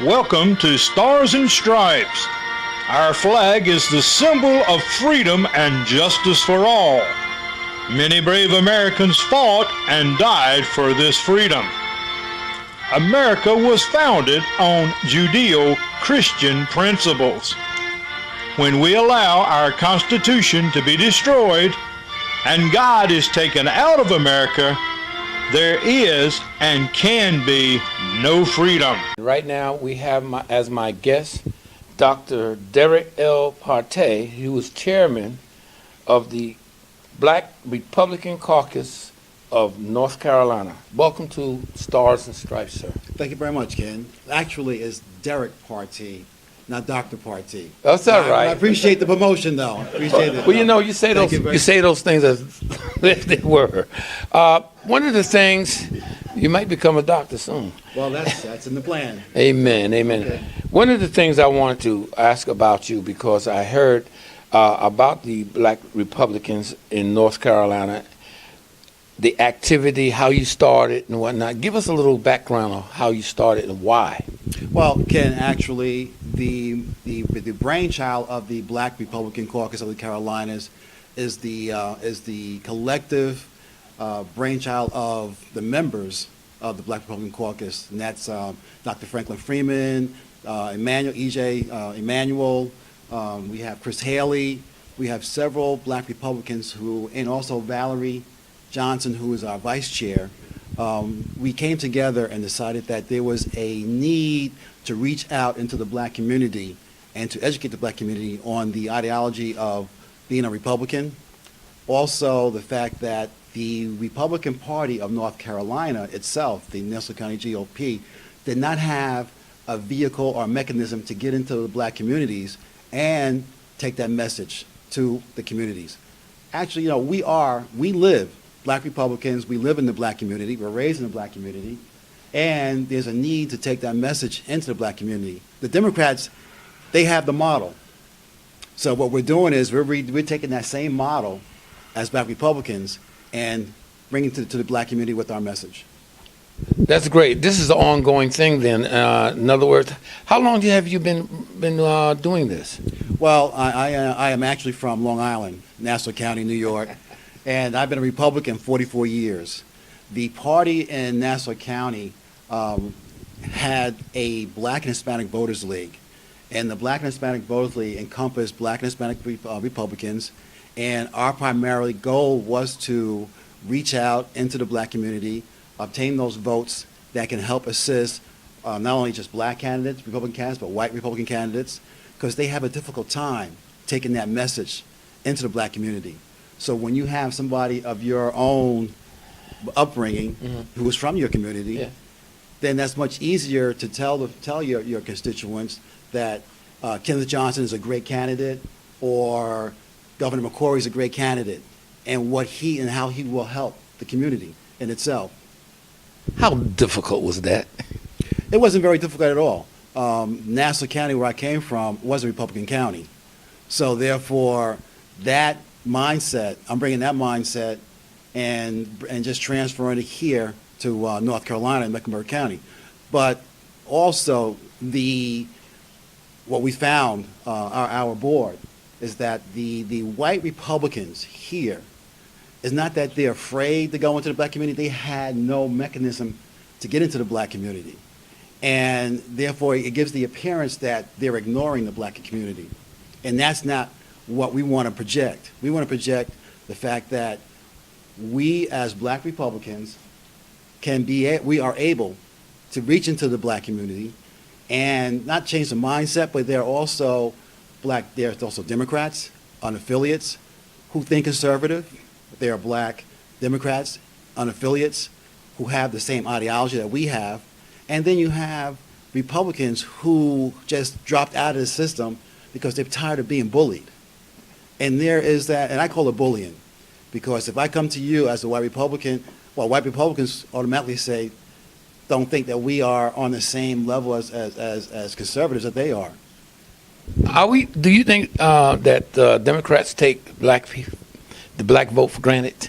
Welcome to Stars and Stripes. Our flag is the symbol of freedom and justice for all. Many brave Americans fought and died for this freedom. America was founded on Judeo-Christian principles. When we allow our Constitution to be destroyed and God is taken out of America, there is and can be no freedom. Right now we have as my guest Dr. Derek L Partee, who is chairman of the Black Republican Caucus of North Carolina. Welcome to Stars and Stripes, sir. Thank you very much, Ken. Actually, it's Derek Partee, not Dr. Partee. That's all right. I appreciate the promotion, though. I appreciate it. Well, you know, you say those things as if they were. One of the things, you might become a doctor soon. Well, that's in the plan. Amen. Okay. One of the things I wanted to ask about you, because I heard about the Black Republicans in North Carolina, the activity, how you started and whatnot. Give us a little background of how you started and why. Well, Ken, actually, the brainchild of the Black Republican Caucus of the Carolinas is the collective brainchild of the members of the Black Republican Caucus, and that's Dr. Franklin Freeman, Emmanuel. We have Chris Haley. We have several Black Republicans and also Valerie Johnson, who is our vice chair. We came together and decided that there was a need to reach out into the Black community and to educate the Black community on the ideology of being a Republican. Also, the fact that the Republican Party of North Carolina itself, the Nassau County GOP, did not have a vehicle or mechanism to get into the Black communities and take that message to the communities. Actually, you know, we live, Black Republicans, we live in the Black community, we're raised in the Black community, and there's a need to take that message into the Black community. The Democrats, they have the model. So what we're doing is we're taking that same model as Black Republicans and bringing it to the Black community with our message. That's great. This is an ongoing thing then. In other words, how long have you been doing this? Well, I am actually from Long Island, Nassau County, New York, and I've been a Republican 44 years. The party in Nassau County had a Black and Hispanic Voters League, and the Black and Hispanic Voters League encompassed Black and Hispanic Republicans, and our primary goal was to reach out into the Black community, obtain those votes that can help assist not only just Black candidates, Republican candidates, but white Republican candidates, because they have a difficult time taking that message into the Black community. So when you have somebody of your own upbringing who is from your community, then that's much easier to tell your constituents that Kenneth Johnson is a great candidate, or Governor McCrory is a great candidate, and how he will help the community in itself. How difficult was that? It wasn't very difficult at all. Nassau County, where I came from, was a Republican county. So therefore, that mindset, I'm bringing that mindset and just transferring it here to North Carolina and Mecklenburg County. But also, what we found, our board, is that the white Republicans here, is not that they're afraid to go into the Black community. They had no mechanism to get into the Black community. And therefore, it gives the appearance that they're ignoring the Black community. And that's not what we want to project. We want to project the fact that we, as Black Republicans, we are able to reach into the Black community and not change the mindset, but there are also Democrats, unaffiliates, who think conservative. There are Black Democrats, unaffiliates, who have the same ideology that we have. And then you have Republicans who just dropped out of the system because they're tired of being bullied. And there is that, and I call it bullying, because if I come to you as a white Republican, well, white Republicans automatically don't think that we are on the same level as conservatives that they are. Do you think that Democrats take the Black vote for granted?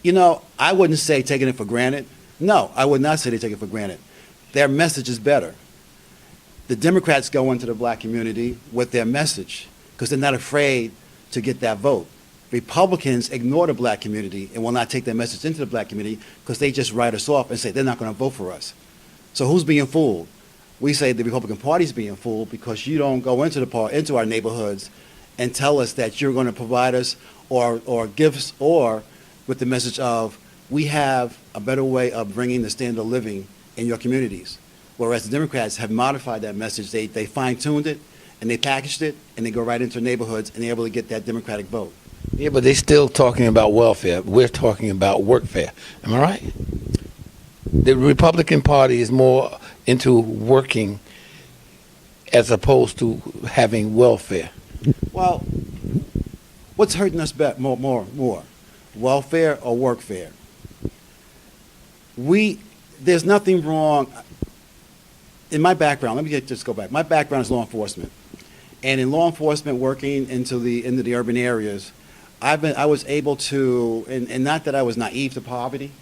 You know, I wouldn't say taking it for granted. No, I would not say they take it for granted. their message is better. The Democrats go into the black community with their message because they're not afraid to get that vote. Republicans ignore the black community and will not take their message into the black community because they just write us off and say they're not going to vote for us. So who's being fooled? We say the Republican Party's being fooled because you don't go into our neighborhoods and tell us that you're going to provide us or give us, or with the message of we have a better way of bringing the standard of living in your communities. Whereas the Democrats have modified that message. They fine-tuned it and they packaged it and they go right into neighborhoods and they're able to get that Democratic vote. Yeah, but they're still talking about welfare. We're talking about workfare. Am I right? The Republican Party is more into working as opposed to having welfare. Well, what's hurting us more? Welfare or workfare? There's nothing wrong. In my background, let me just go back. My background is law enforcement. And in law enforcement, working into the urban areas, I was able to, and not that I was naive to poverty,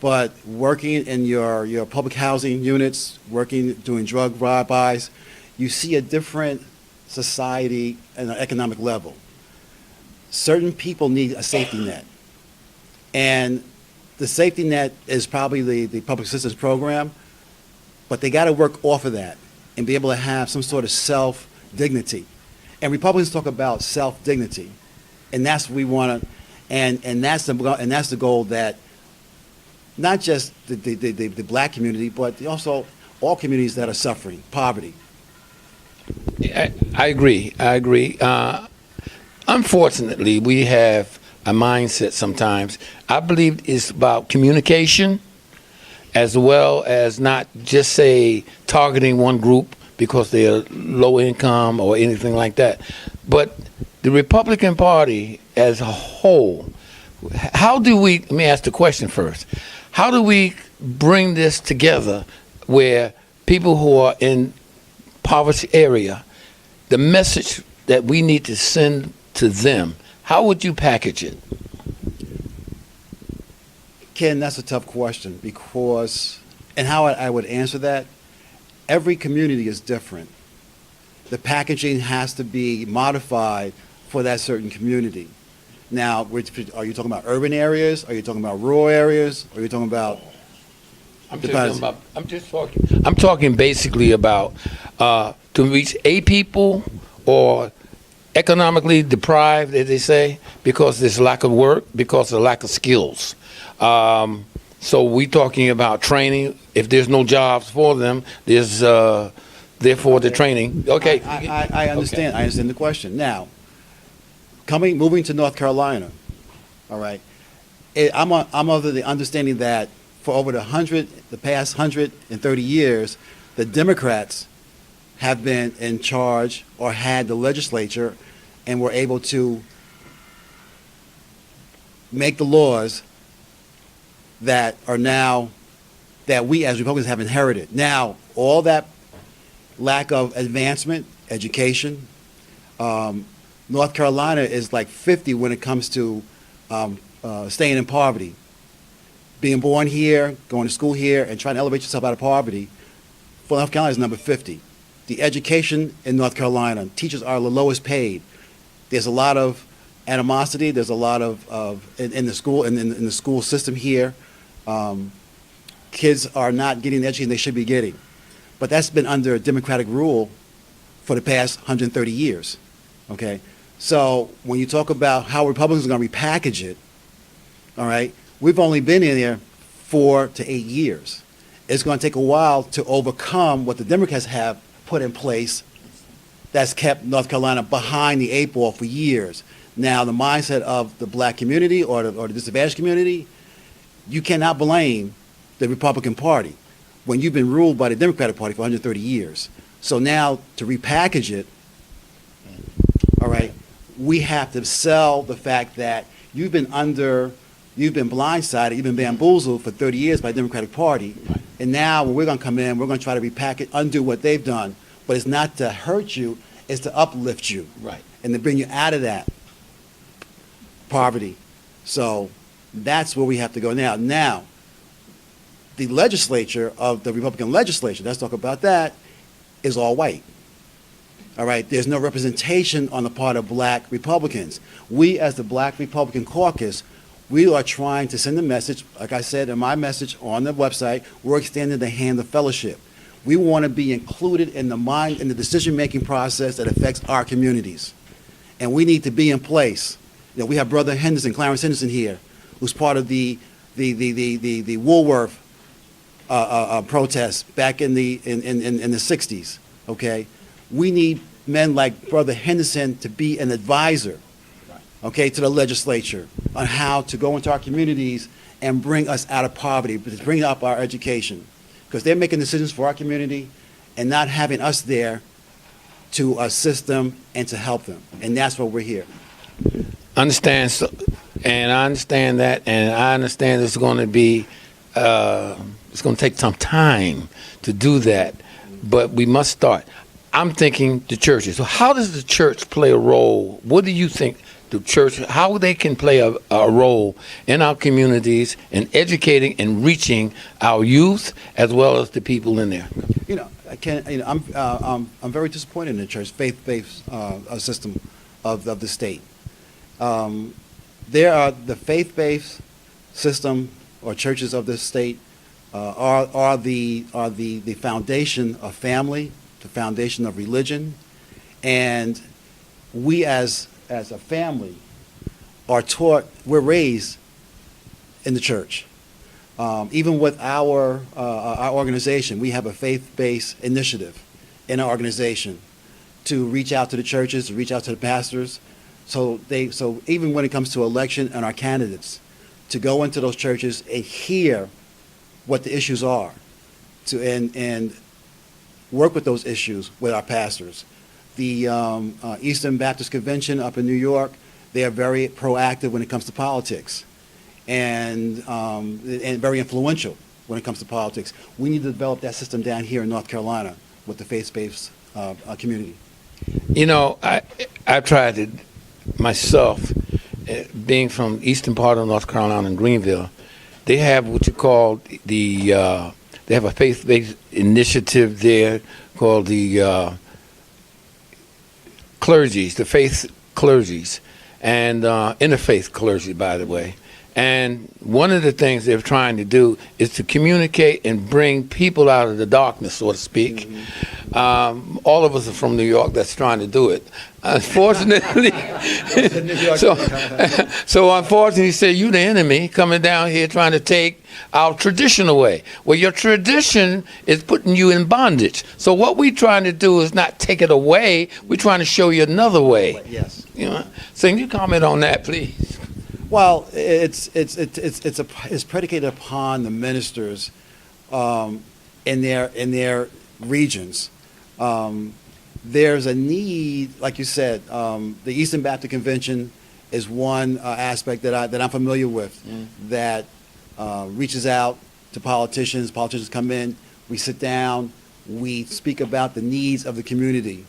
but working in your public housing units, doing drug drive-bys, you see a different society at an economic level. Certain people need a safety net. And the safety net is probably the public assistance program, but they got to work off of that and be able to have some sort of self-dignity. And Republicans talk about self-dignity. And that's what we want to, and that's the goal that not just the black community, but also all communities that are suffering poverty. I agree. Unfortunately, we have a mindset sometimes. I believe it's about communication as well as not just say targeting one group because they're low income or anything like that. But the Republican Party as a whole, let me ask the question first. How do we bring this together where people who are in poverty area, the message that we need to send to them, how would you package it? Ken, that's a tough question because, and how I would answer that, every community is different. The packaging has to be modified for that certain community. Now, are you talking about urban areas? Are you talking about rural areas? Are you talking about? I'm talking basically about to reach a people or economically deprived, as they say, because there's lack of work, because of lack of skills. So we're talking about training. If there's no jobs for them, there's therefore the training. Okay. I understand. Okay. I understand the question. Now, moving to North Carolina, all right. I'm of the understanding that for over the past 130 years, the Democrats have been in charge or had the legislature and were able to make the laws that are now, that we as Republicans have inherited. Now, all that lack of advancement, education, North Carolina is like 50 when it comes to staying in poverty. Being born here, going to school here, and trying to elevate yourself out of poverty, North Carolina is number 50. The education in North Carolina, teachers are the lowest paid. There's a lot of animosity. There's a lot of in the school system here. Kids are not getting the education they should be getting. But that's been under Democratic rule for the past 130 years. Okay? So when you talk about how Republicans are going to repackage it, all right, we've only been in there 4 to 8 years. It's going to take a while to overcome what the Democrats have put in place that's kept North Carolina behind the 8 ball for years. Now, the mindset of the black community or the disadvantaged community, you cannot blame the Republican Party when you've been ruled by the Democratic Party for 130 years. So now to repackage it, all right, we have to sell the fact that you've been blindsided, you've been bamboozled for 30 years by the Democratic Party, and now when we're going to come in, we're going to try to repackage, undo what they've done, but it's not to hurt you, it's to uplift you, right, and to bring you out of that poverty. So that's where we have to go now. Now, the legislature of the Republican legislature, let's talk about that, is all white. All right, there's no representation on the part of black Republicans. We, as the Black Republican Caucus, we are trying to send a message, like I said in my message on the website, we're extending the hand of fellowship. We want to be included in the decision-making process that affects our communities. And we need to be in place. You know, we have Brother Henderson, Clarence Henderson here, who's part of the Woolworth protests back in the 60s, okay? We need men like Brother Henderson to be an advisor, okay, to the legislature on how to go into our communities and bring us out of poverty, bring up our education. Because they're making decisions for our community and not having us there to assist them and to help them. And that's why we're here. Understand, and I understand that, and I understand it's going to be, it's going to take some time to do that, but we must start. I'm thinking the churches. So how does the church play a role? What do you think the church, how they can play a role in our communities in educating and reaching our youth as well as the people in there? You know, I'm very disappointed in the church faith-based system of the state. There are the faith-based system or churches of this state are the foundation of family, the foundation of religion, and we as a family are taught, we're raised in the church. Even with our organization, we have a faith-based initiative in our organization to reach out to the churches, to reach out to the pastors. So even when it comes to election and our candidates, to go into those churches and hear what the issues are, and work with those issues with our pastors. The Eastern Baptist Convention up in New York, they are very proactive when it comes to politics, and very influential when it comes to politics. We need to develop that system down here in North Carolina with the faith-based community. You know, I've tried to myself, being from eastern part of North Carolina in Greenville. They have what you call they have a faith-based initiative there called the clergies, the faith clergies, and interfaith clergy, by the way. And one of the things they're trying to do is to communicate and bring people out of the darkness, so to speak. Mm-hmm. All of us are from New York that's trying to do it. Unfortunately, so unfortunately, you say, you the enemy coming down here trying to take our tradition away. Well, your tradition is putting you in bondage. So what we're trying to do is not take it away. We're trying to show you another way. Yes. You know? So can you comment on that, please? Well, it's predicated upon the ministers in their regions. There's a need, like you said, the Eastern Baptist Convention is one aspect that I'm familiar with, that reaches out to politicians. Politicians come in, we sit down, we speak about the needs of the community,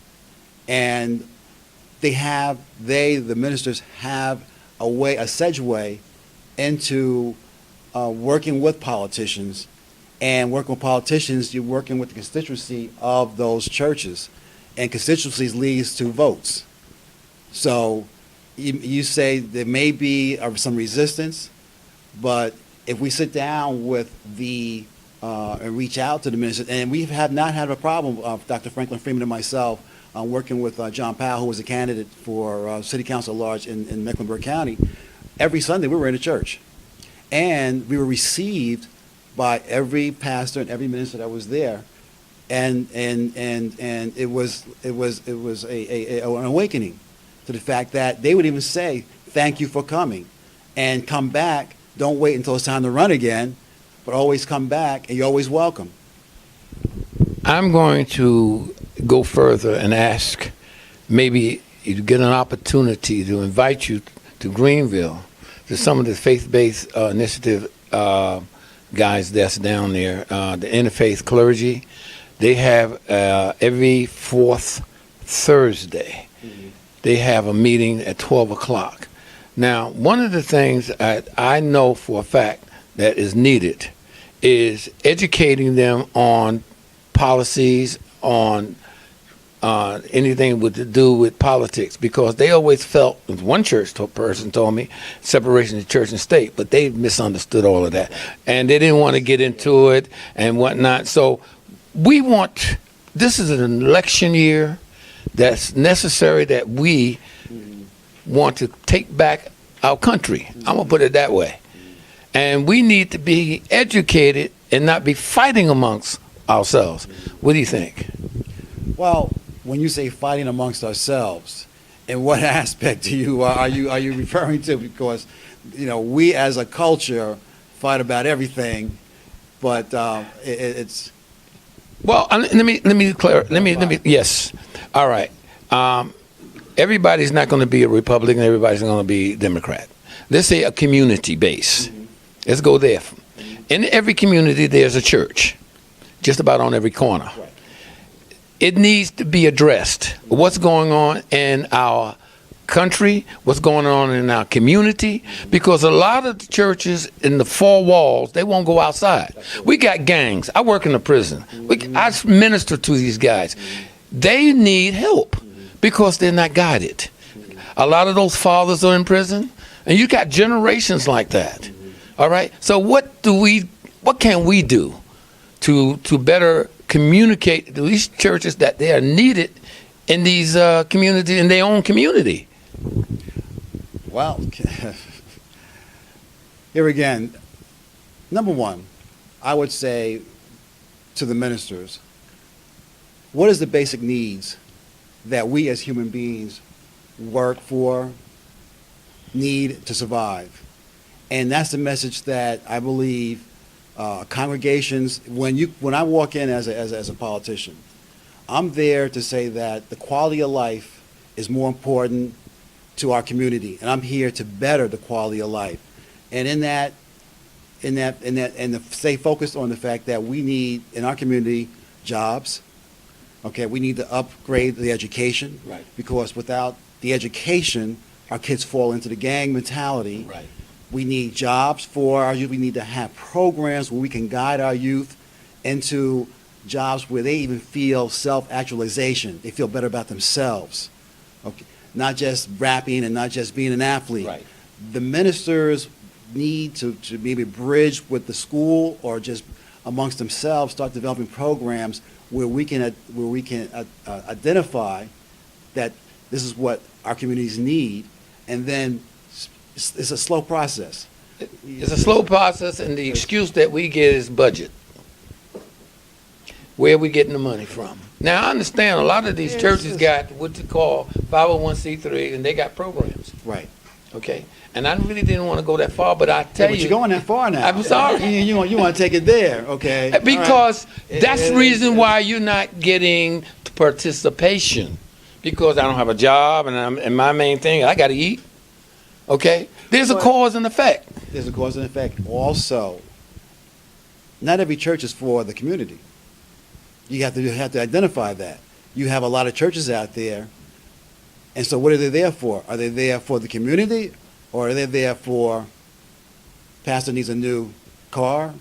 and the ministers have a segue into working with politicians, and working with politicians, you're working with the constituency of those churches, and constituencies leads to votes. So you say there may be some resistance, but if we sit down with and reach out to the ministers, and we have not had a problem, Dr. Franklin Freeman and myself, working with John Powell, who was a candidate for City Council at Large in Mecklenburg County. Every Sunday we were in a church, and we were received by every pastor and every minister that was there, and it was an awakening to the fact that they would even say, "Thank you for coming," and come back. Don't wait until it's time to run again, but always come back, and you're always welcome. I'm going to go further and ask, maybe you get an opportunity to invite you to Greenville, to some of the faith-based initiative guys that's down there, the interfaith clergy. They have every fourth Thursday, they have a meeting at 12 o'clock. Now, one of the things I know for a fact that is needed is educating them on policies, on anything to do with politics, because they always felt, one person told me, separation of church and state, but they misunderstood all of that. And they didn't want to get into it and whatnot. So this is an election year that's necessary, that we want to take back our country. I'm going to put it that way. And we need to be educated and not be fighting amongst ourselves. What do you think? Well, when you say fighting amongst ourselves, in what aspect are you referring to? Because, we as a culture fight about everything, but it's. Well, let me clarify. Yes. All right. Everybody's not going to be a Republican. Everybody's going to be Democrat. Let's say a community base. Mm-hmm. Let's go there. In every community, there's a church, just about on every corner. Right. It needs to be addressed. What's going on in our country, what's going on in our community, because a lot of the churches in the four walls, they won't go outside. We got gangs. I work in a prison. I minister to these guys. They need help because they're not guided. A lot of those fathers are in prison, and you got generations like that. All right? So what can we do to better communicate to these churches that they are needed in these communities, in their own community? Well, here again, number one, I would say to the ministers, what is the basic needs that we as human beings work for, need to survive? And that's the message that I believe congregations, when I walk in as a politician, I'm there to say that the quality of life is more important to our community, and I'm here to better the quality of life. And to stay focused on the fact that we need in our community jobs. Okay, we need to upgrade the education, right? Because without the education, our kids fall into the gang mentality. Right. We need jobs for our youth. We need to have programs where we can guide our youth into jobs where they even feel self-actualization. They feel better about themselves. Okay, not just rapping and not just being an athlete. Right. The ministers need to maybe bridge with the school or just amongst themselves start developing programs where we can identify that this is what our communities need, and then it's a slow process. It's a slow process, and the excuse that we get is budget. Where are we getting the money from? Now, I understand a lot of these churches got what you call 501c3, and they got programs. Right. Okay. And I really didn't want to go that far, but I tell you. But you're going that far now. I'm sorry. You want to take it there, okay? Because that's the reason why you're not getting participation. Because I don't have a job, and my main thing, I got to eat. Okay? There's a cause and effect. There's a cause and effect. Also, not every church is for the community. You have to identify that. You have a lot of churches out there, and so what are they there for? Are they there for the community, or are they there for pastor needs a new car?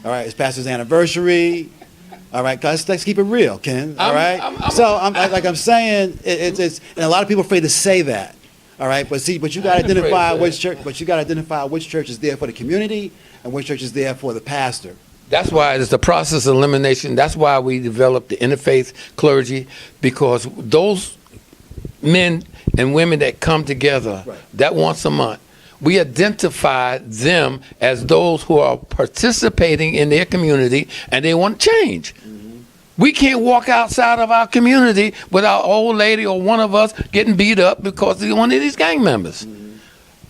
All right, it's pastor's anniversary. All right, guys, let's keep it real, Ken. All right. I'm saying, it's and a lot of people are afraid to say that. All right, but you got to identify which church. But you got to identify which church is there for the community and which church is there for the pastor. That's why it's the process of elimination. That's why we developed the interfaith clergy, because those men and women that come together that once a month, we identify them as those who are participating in their community and they want change. Mm-hmm. We can't walk outside of our community with our old lady or one of us getting beat up because of one of these gang members. Mm-hmm.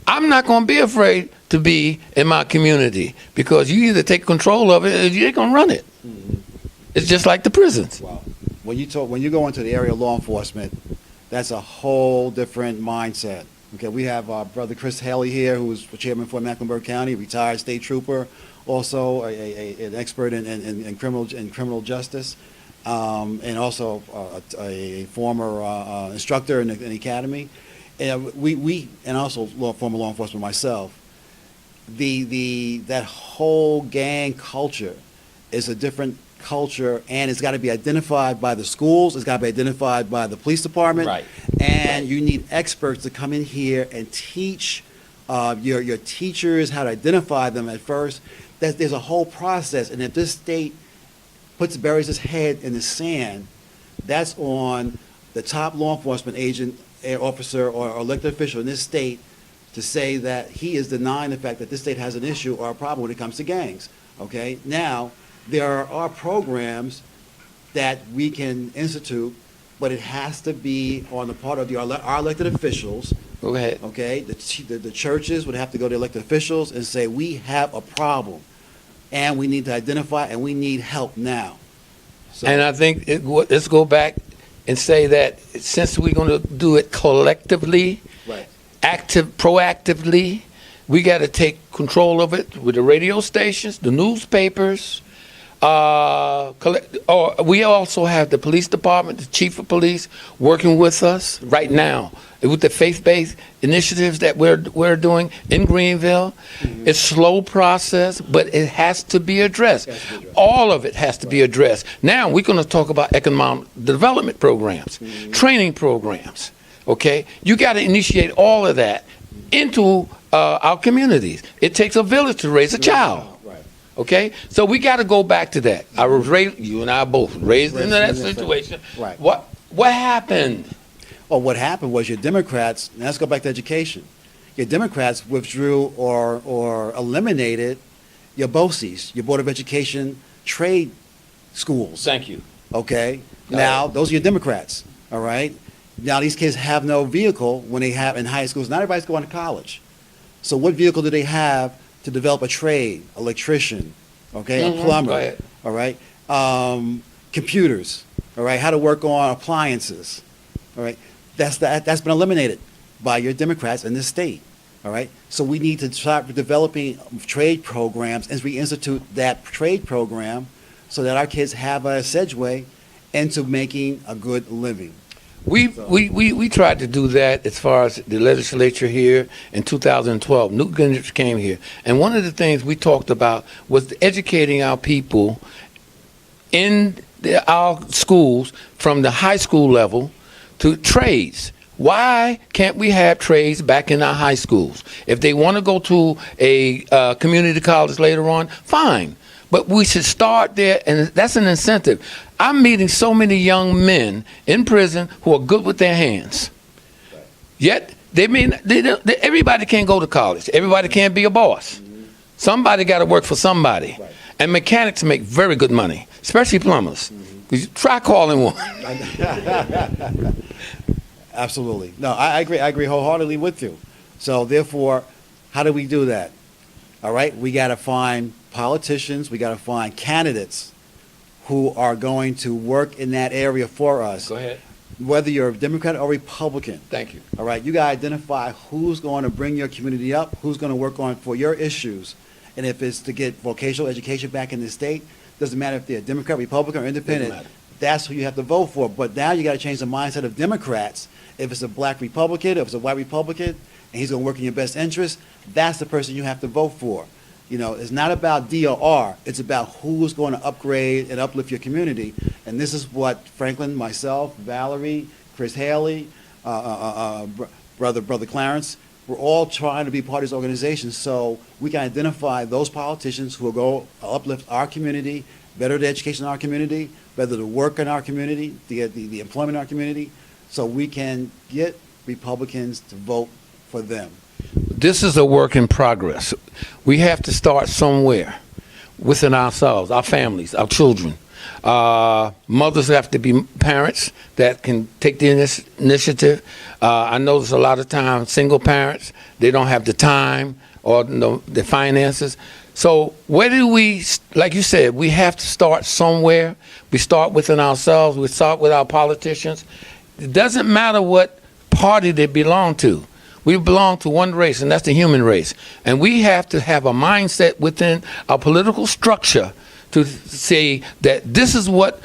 I'm not going to be afraid to be in my community, because you either take control of it or you ain't going to run it. Mm-hmm. It's just like the prisons. Wow. When you go into the area of law enforcement, that's a whole different mindset. Okay, we have Brother Chris Haley here, who was chairman for Mecklenburg County, retired state trooper, also an expert in criminal justice, and also a former instructor in the academy. And we also former law enforcement myself. that whole gang culture is a different culture, and it's got to be identified by the schools. It's got to be identified by the police department. Right. And you need experts to come in here and teach your teachers how to identify them at first. There's a whole process, and if this state buries its head in the sand, that's on the top law enforcement agent, officer, or elected official in this state to say that he is denying the fact that this state has an issue or a problem when it comes to gangs. Okay? Now, there are programs that we can institute, but it has to be on the part of our elected officials. Go ahead. Okay? The churches would have to go to elected officials and say, we have a problem, and we need to identify, and we need help now. So, And I think let's go back and say that since we're going to do it collectively, right. proactively, we got to take control of it with the radio stations, the newspapers. We also have the police department, the chief of police, working with us right now with the faith-based initiatives that we're doing in Greenville. Mm-hmm. It's a slow process, but it has to be addressed. All of it has to be addressed. Now we're going to talk about economic development programs, mm-hmm. training programs. Okay, you got to initiate all of that into our communities. It takes a village to raise a child. Okay, so we got to go back to that. I was raised, you and I both raised into that situation. Right. What happened? Well, what happened was your Democrats, and let's go back to education. Your Democrats withdrew or eliminated your BOCES, your Board of Education trade schools. Thank you. Okay, now those are your Democrats. All right. Now these kids have no vehicle when they have in high schools. Not everybody's going to college. So what vehicle do they have to develop a trade, electrician, okay, Mm-hmm. a plumber, all right, computers, all right, how to work on appliances, all right. That's been eliminated by your Democrats in this state, all right. So we need to start developing trade programs and reinstitute that trade program so that our kids have a segue into making a good living. We tried to do that as far as the legislature here in 2012. Newt Gingrich came here, and one of the things we talked about was educating our people in our schools from the high school level to trades. Why can't we have trades back in our high schools? If they want to go to a community college later on, fine. But we should start there, and that's an incentive. I'm meeting so many young men in prison who are good with their hands. Yet, everybody can't go to college. Everybody can't be a boss. Somebody got to work for somebody. And mechanics make very good money, especially plumbers. Try calling one. Absolutely. No, I agree. I agree wholeheartedly with you. So therefore, how do we do that? All right, we got to find politicians, we got to find candidates who are going to work in that area for us. Go ahead. Whether you're a Democrat or Republican. Thank you. All right, you got to identify who's going to bring your community up, who's going to work on for your issues. And if it's to get vocational education back in the state, doesn't matter if they're Democrat, Republican, or Independent, that's who you have to vote for. But now you got to change the mindset of Democrats. If it's a black Republican, if it's a white Republican, and he's going to work in your best interest, that's the person you have to vote for. You know, it's not about D or R. It's about who's going to upgrade and uplift your community. And this is what Franklin, myself, Valerie, Chris Haley, brother Clarence, we're all trying to be part of this organization so we can identify those politicians who will go uplift our community, better the education in our community, better the work in our community, the employment in our community, so we can get Republicans to vote for them. This is a work in progress. We have to start somewhere within ourselves, our families, our children. Mothers have to be parents that can take the initiative. I notice a lot of times single parents, they don't have the time or the finances. So where do we, like you said, we have to start somewhere. We start within ourselves. We start with our politicians. It doesn't matter what party they belong to. We belong to one race, and that's the human race. And we have to have a mindset within our political structure to say that this is what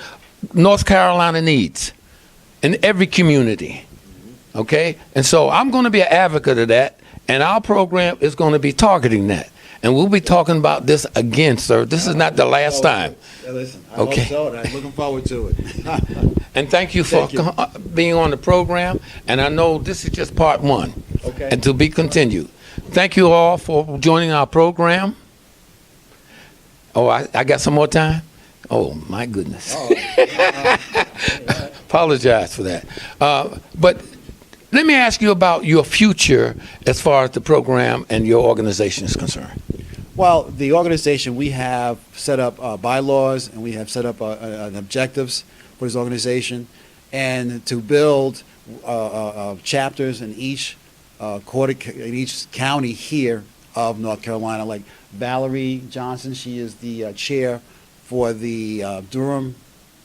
North Carolina needs in every community. Okay? And so I'm going to be an advocate of that, and our program is going to be targeting that. And we'll be talking about this again, sir. This is not the last time. Yeah, listen, I Okay. hope so, and I'm looking forward to it. And thank you for being on the program. And I know this is just part one. Okay. And to be continued. Thank you all for joining our program. Oh, I got some more time? Oh, my goodness. Apologize for that. But let me ask you about your future as far as the program and your organization is concerned. Well, the organization, we have set up bylaws, and we have set up an objectives for this organization, and to build chapters in each in each county here of North Carolina. Like Valerie Johnson, she is the chair for the Durham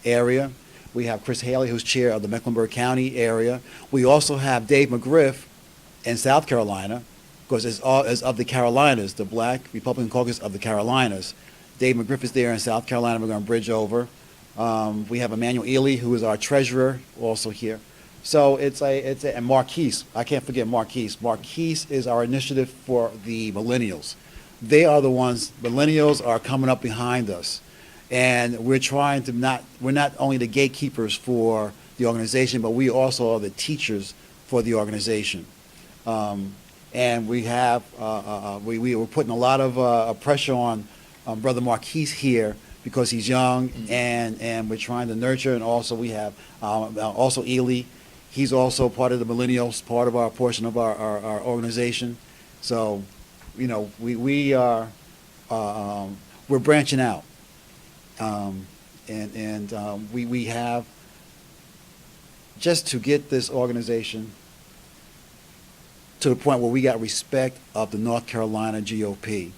area. We have Chris Haley, who's chair of the Mecklenburg County area. We also have Dave McGriff in South Carolina, because it's of the Carolinas, the Black Republican Caucus of the Carolinas. Dave McGriff is there in South Carolina. We're going to bridge over. We have Emmanuel Ely, who is our treasurer, also here. So and Marquise. I can't forget Marquise. Marquise is our initiative for the millennials. They are the ones. Millennials are coming up behind us, and we're trying to we're not only the gatekeepers for the organization, but we also are the teachers for the organization. And we have we were putting a lot of pressure on Brother Marquise here, because he's young, and we're trying to nurture. And also we have also Ely. He's also part of the millennials, part of our portion of our organization. So, you know, we are we're branching out, and we have, just to get this organization to the point where we got respect of the North Carolina GOP,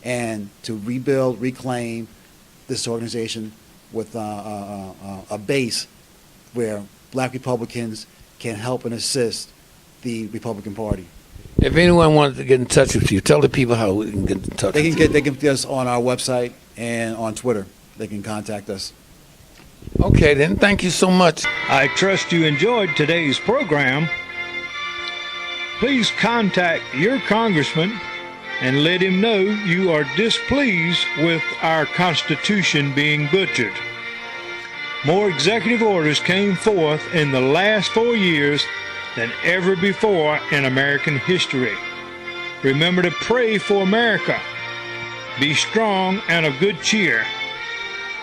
and to rebuild, reclaim this organization with a base where Black Republicans can help and assist the Republican Party. If anyone wanted to get in touch with you, tell the people how we can get in touch with you. They can get us on our website and on Twitter. They can contact us. Okay, then. Thank you so much. I trust you enjoyed today's program. Please contact your congressman and let him know you are displeased with our Constitution being butchered. More executive orders came forth in the last 4 years than ever before in American history. Remember to pray for America. Be strong and of good cheer.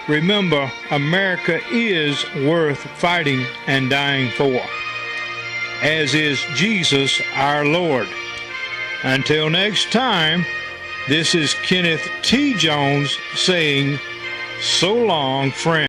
Remember, America is worth fighting and dying for, as is Jesus our Lord. Until next time, this is Kenneth T. Jones saying, so long, friend.